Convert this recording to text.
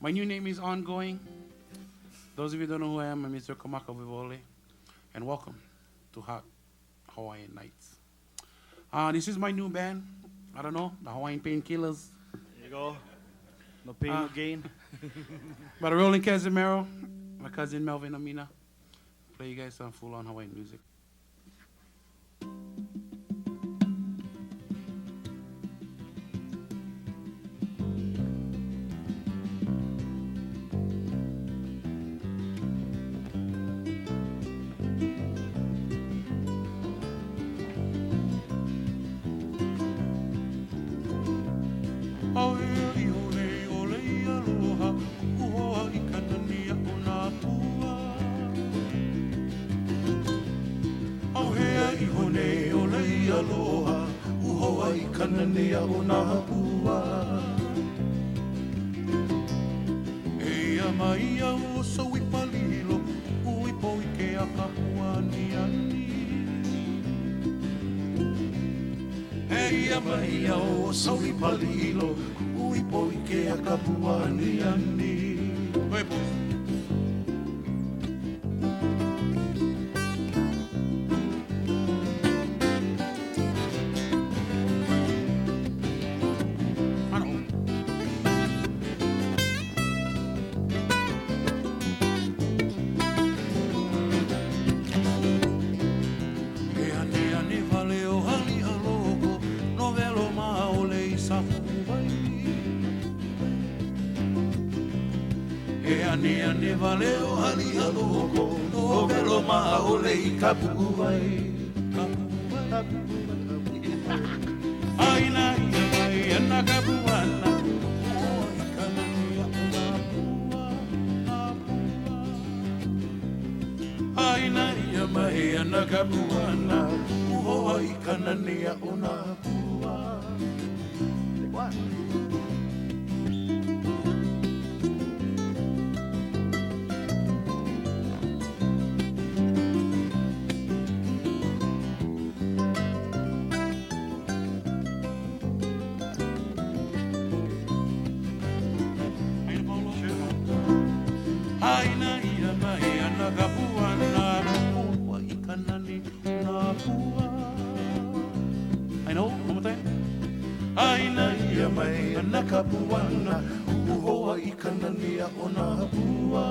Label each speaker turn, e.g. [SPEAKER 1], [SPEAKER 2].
[SPEAKER 1] My new name is Ongoing. Those of you who don't know who I am, I'm Mr. Kamakawiwo'ole, and welcome to Hawaiian Nights. This is my new band. I don't know, the Hawaiian Painkillers.
[SPEAKER 2] There you go. No pain, no gain.
[SPEAKER 1] By the Roland Cazimero, my cousin Mel Amina. Play you guys some full-on Hawaiian music.
[SPEAKER 3] Aloha, uhoa I kananea o nā pua. Eia mai au o sau I palilo, ui po I ke a kapuani ani. Eia mai au o sau I palilo, ui po I ke a kapuani ani. Oi, boys. Ane ane valeo hali haloko, no velo maole I kapuai. Aina ia mai ana kapuana, o I kanania una pua. Aina ia mai ana kapuana, o I kanania una pua. Aina ia mai ana kapuana, o I kanani una pua. I know, one more time. Aina ia mai ana kapuana, o I kanani una pua.